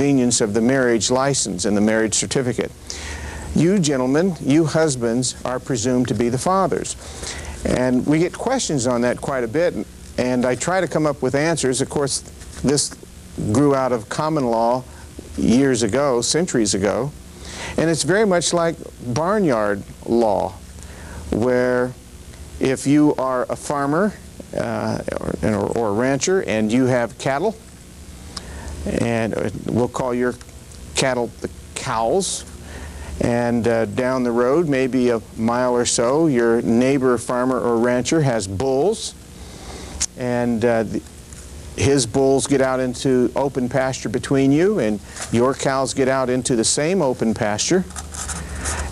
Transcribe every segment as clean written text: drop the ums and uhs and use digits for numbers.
convenience of the marriage license and the marriage certificate. You gentlemen, you husbands, are presumed to be the fathers. And we get questions on that quite a bit, and I try to come up with answers. Of course, this grew out of common law years ago, centuries ago, and it's very much like barnyard law, where if you are a farmer or a rancher and you have cattle, and we'll call your cattle the cows, and down the road, maybe a mile or so, your neighbor farmer or rancher has bulls, and his bulls get out into open pasture between you, and your cows get out into the same open pasture.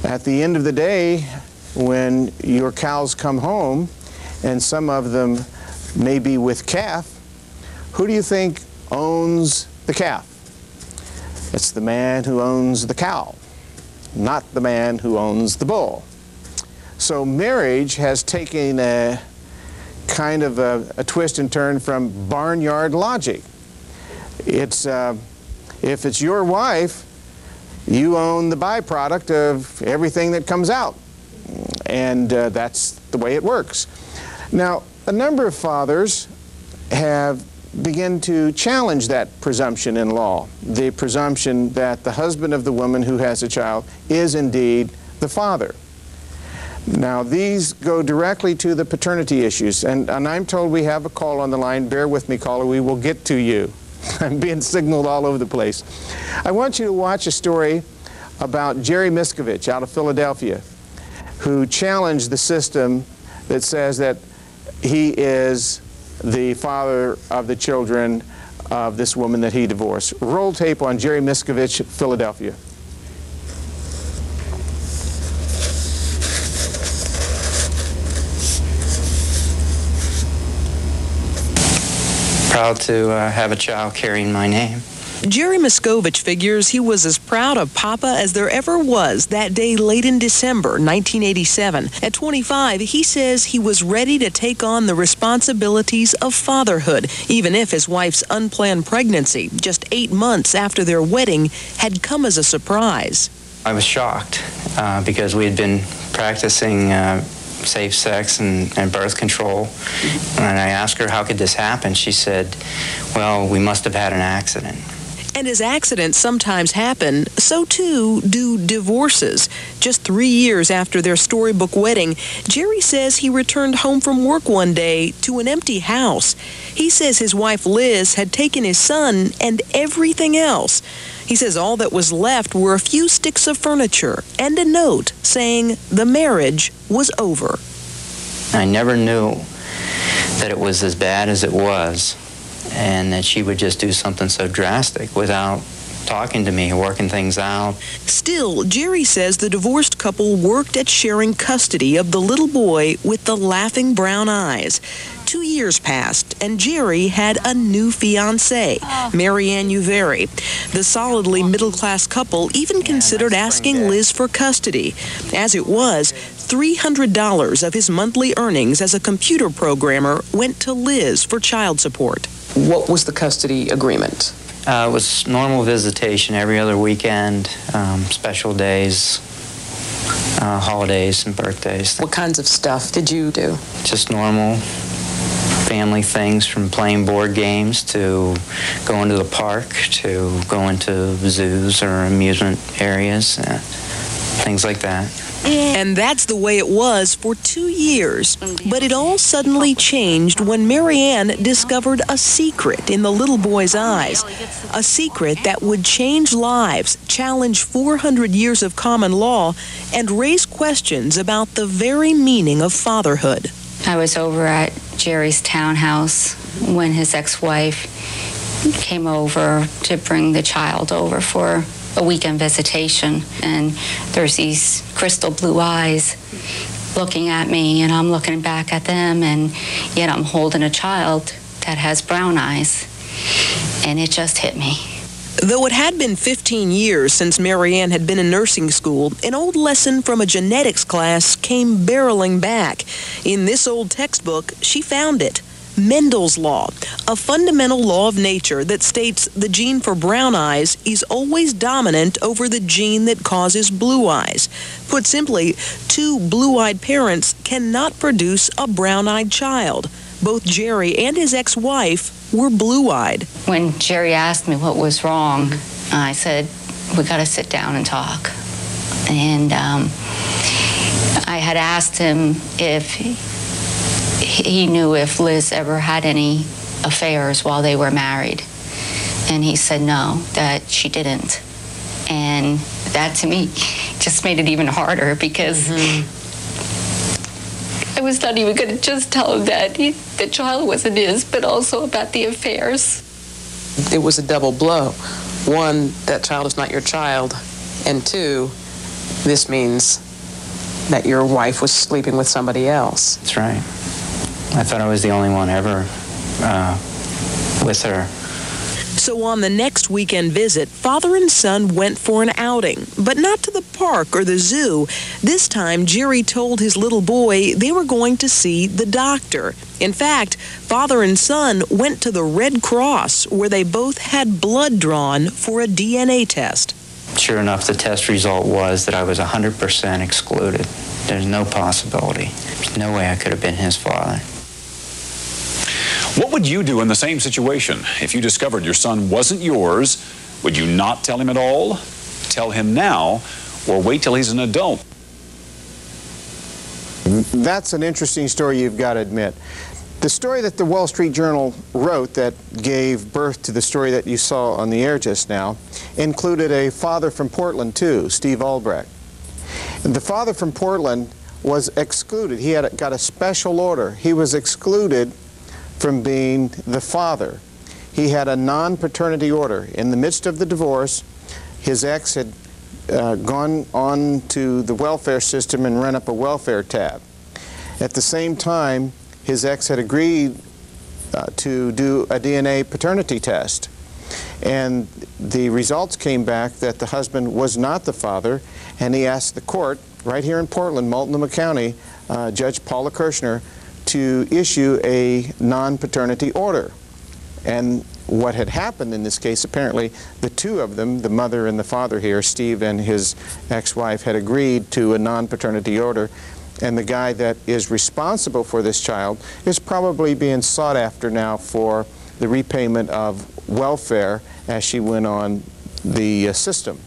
At the end of the day, when your cows come home, and some of them may be with calf, who do you think owns the calf? It's the man who owns the cow, not the man who owns the bull. So marriage has taken a kind of a twist and turn from barnyard logic. It's if it's your wife, you own the byproduct of everything that comes out, and that's the way it works. Now, a number of fathers have begun to challenge that presumption in law, the presumption that the husband of the woman who has a child is indeed the father. Now, these go directly to the paternity issues, and I'm told we have a call on the line. Bear with me, caller. We will get to you. I'm being signaled all over the place. I want you to watch a story about Jerry Miskovich out of Philadelphia, who challenged the system that says that he is the father of the children of this woman that he divorced. Roll tape on Jerry Miskovich, Philadelphia. Proud to have a child carrying my name. Jerry Miskovich figures he was as proud of Papa as there ever was that day late in December 1987. At 25, he says he was ready to take on the responsibilities of fatherhood, even if his wife's unplanned pregnancy, just 8 months after their wedding, had come as a surprise. I was shocked because we had been practicing safe sex and birth control. And I asked her, how could this happen? She said, well, we must have had an accident. And as accidents sometimes happen, so too do divorces. Just 3 years after their storybook wedding, Jerry says he returned home from work one day to an empty house. He says his wife Liz had taken his son and everything else. He says all that was left were a few sticks of furniture and a note saying the marriage was over. I never knew that it was as bad as it was, and that she would just do something so drastic without talking to me, working things out. Still, Jerry says the divorced couple worked at sharing custody of the little boy with the laughing brown eyes. 2 years passed, and Jerry had a new fiancée, Mary Ann Uveri. The solidly middle-class couple even considered asking Liz for custody. As it was, $300 of his monthly earnings as a computer programmer went to Liz for child support. What was the custody agreement? It was normal visitation every other weekend, special days, holidays and birthdays. What kinds of stuff did you do? Just normal family things, from playing board games to going to the park to going to zoos or amusement areas, things like that. And that's the way it was for 2 years. But it all suddenly changed when Mary Ann discovered a secret in the little boy's eyes. A secret that would change lives, challenge 400 years of common law, and raise questions about the very meaning of fatherhood. I was over at Jerry's townhouse when his ex-wife came over to bring the child over for a weekend visitation, and there's these crystal blue eyes looking at me, and I'm looking back at them, and yet I'm holding a child that has brown eyes, and it just hit me. Though it had been 15 years since Mary Ann had been in nursing school, an old lesson from a genetics class came barreling back. In this old textbook, she found it. Mendel's law, a fundamental law of nature that states the gene for brown eyes is always dominant over the gene that causes blue eyes. Put simply, two blue-eyed parents cannot produce a brown-eyed child. Both Jerry and his ex-wife were blue-eyed. When Jerry asked me what was wrong, I said, we got to sit down and talk. And I had asked him if he knew if Liz ever had any affairs while they were married. And he said no, that she didn't. And that to me just made it even harder because I was not even going to just tell him that the child wasn't his, but also about the affairs. It was a double blow. One, that child is not your child. And two, this means that your wife was sleeping with somebody else. That's right. I thought I was the only one ever with her. So on the next weekend visit, father and son went for an outing, but not to the park or the zoo. This time, Jerry told his little boy they were going to see the doctor. In fact, father and son went to the Red Cross, where they both had blood drawn for a DNA test. Sure enough, the test result was that I was 100% excluded. There's no possibility. There's no way I could have been his father. What would you do in the same situation? If you discovered your son wasn't yours, would you not tell him at all? Tell him now, or wait till he's an adult? That's an interesting story, you've got to admit. The story that the Wall Street Journal wrote that gave birth to the story that you saw on the air just now included a father from Portland, too, Steve Albrecht. The father from Portland was excluded. He had got a special order. He was excluded from being the father. He had a non-paternity order. In the midst of the divorce, his ex had gone on to the welfare system and run up a welfare tab. At the same time, his ex had agreed to do a DNA paternity test. And the results came back that the husband was not the father, and he asked the court, right here in Portland, Multnomah County, Judge Paula Kirshner, to issue a non-paternity order. And what had happened in this case, apparently, the two of them, the mother and the father here, Steve and his ex-wife, had agreed to a non-paternity order, and the guy that is responsible for this child is probably being sought after now for the repayment of welfare as she went on the system.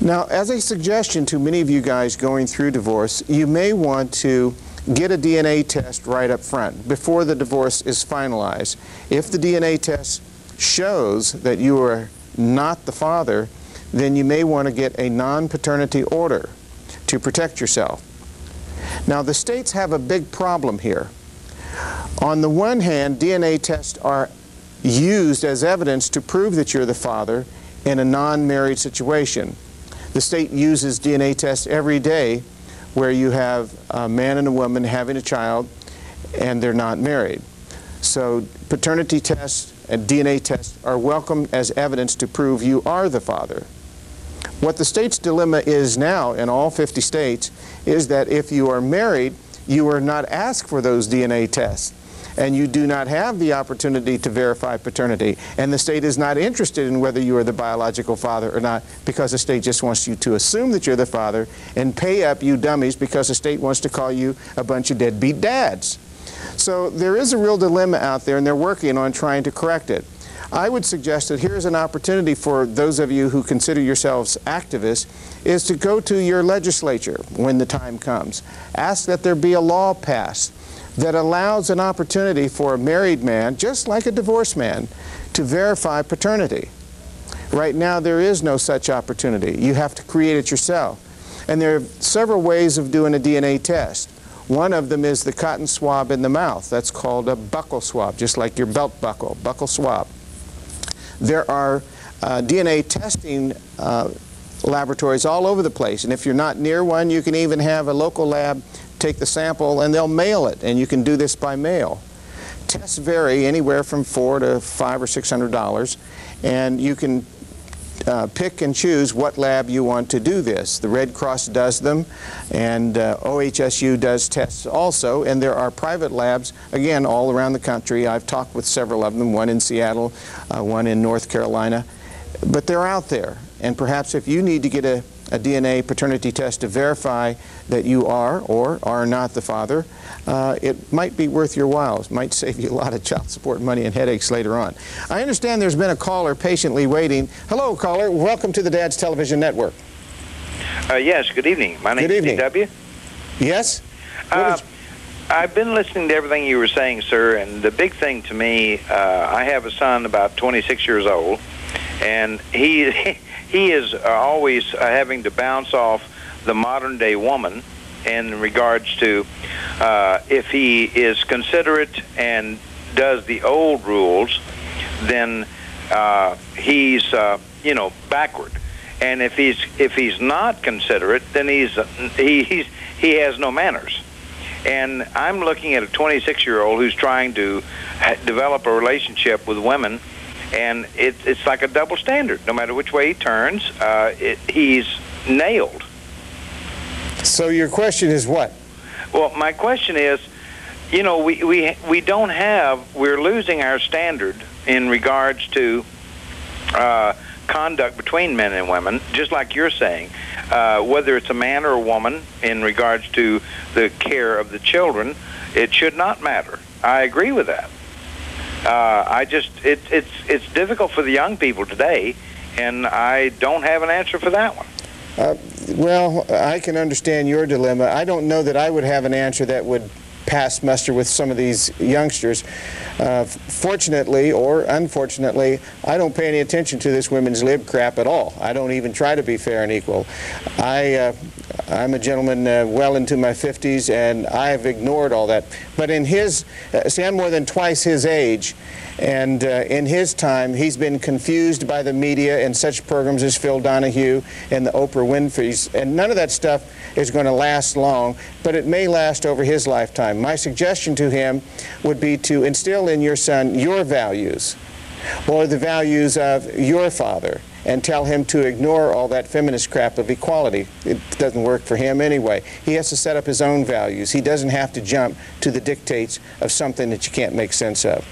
Now, as a suggestion to many of you guys going through divorce, you may want to get a DNA test right up front before the divorce is finalized. If the DNA test shows that you are not the father, then you may want to get a non-paternity order to protect yourself. Now, the states have a big problem here. On the one hand, DNA tests are used as evidence to prove that you're the father in a non-married situation. The state uses DNA tests every day where you have a man and a woman having a child and they're not married. So paternity tests and DNA tests are welcome as evidence to prove you are the father. What the state's dilemma is now in all 50 states is that if you are married, you are not asked for those DNA tests, and you do not have the opportunity to verify paternity, and the state is not interested in whether you are the biological father or not, because the state just wants you to assume that you're the father and pay up, you dummies, because the state wants to call you a bunch of deadbeat dads. So there is a real dilemma out there, and they're working on trying to correct it. I would suggest that here's an opportunity for those of you who consider yourselves activists, is to go to your legislature when the time comes. Ask that there be a law passed that allows an opportunity for a married man, just like a divorced man, to verify paternity. Right now, there is no such opportunity. You have to create it yourself. And there are several ways of doing a DNA test. One of them is the cotton swab in the mouth. That's called a buccal swab, just like your belt buckle, buccal swab. There are DNA testing laboratories all over the place, and if you're not near one, you can even have a local lab take the sample and they'll mail it, and you can do this by mail. Tests vary anywhere from $400 to $500 or $600, and you can pick and choose what lab you want to do this. The Red Cross does them, and OHSU does tests also, and there are private labs, again, all around the country. I've talked with several of them, one in Seattle, one in North Carolina, but they're out there. And perhaps if you need to get a DNA paternity test to verify that you are or are not the father, it might be worth your while. It might save you a lot of child support money and headaches later on. I understand there's been a caller patiently waiting. Hello, caller. Welcome to the Dad's Television Network. Yes, good evening. My name is DW. Yes? I've been listening to everything you were saying, sir, and the big thing to me, I have a son about 26 years old, and he is always having to bounce off the modern-day woman in regards to if he is considerate and does the old rules, then he's backward. And if he's not considerate, then he has no manners. And I'm looking at a 26-year-old who's trying to develop a relationship with women, and it's like a double standard. No matter which way he turns, he's nailed. So your question is what? Well, my question is, we don't have, we're losing our standard in regards to conduct between men and women, just like you're saying, whether it's a man or a woman in regards to the care of the children, it should not matter. I agree with that. It's difficult for the young people today, and I don't have an answer for that one. Well, I can understand your dilemma. I don't know that I would have an answer that would pass muster with some of these youngsters. Fortunately or unfortunately, I don't pay any attention to this women's lib crap at all. I don't even try to be fair and equal. I'm a gentleman well into my 50s, and I've ignored all that. But in his, see, I'm more than twice his age, and in his time, he's been confused by the media and such programs as Phil Donahue and the Oprah Winfrey's, and none of that stuff is going to last long, but it may last over his lifetime. My suggestion to him would be to instill in your son your values, or the values of your father, and tell him to ignore all that feminist crap of equality. It doesn't work for him anyway. He has to set up his own values. He doesn't have to jump to the dictates of something that you can't make sense of.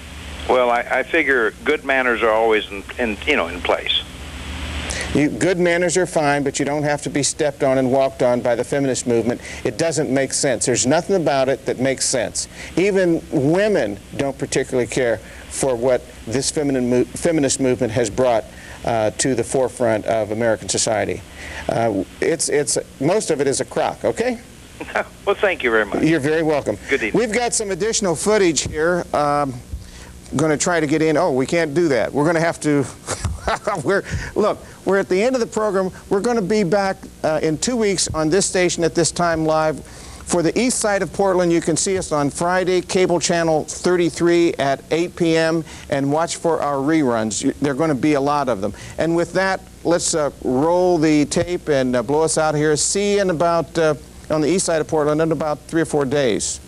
Well, I figure good manners are always in place. Good manners are fine, but you don't have to be stepped on and walked on by the feminist movement. It doesn't make sense. There's nothing about it that makes sense. Even women don't particularly care for what this feminist movement has brought to the forefront of American society. Most of it is a crock, okay? Well, thank you very much. You're very welcome. Good evening. We've got some additional footage here. Going to try to get in. Oh, we can't do that. We're going to have to... Look, we're at the end of the program. We're going to be back in 2 weeks on this station at this time live. For the east side of Portland, you can see us on Friday, cable channel 33 at 8 p.m. and watch for our reruns. There are going to be a lot of them. And with that, let's roll the tape and blow us out here. See you in about, on the east side of Portland in about 3 or 4 days.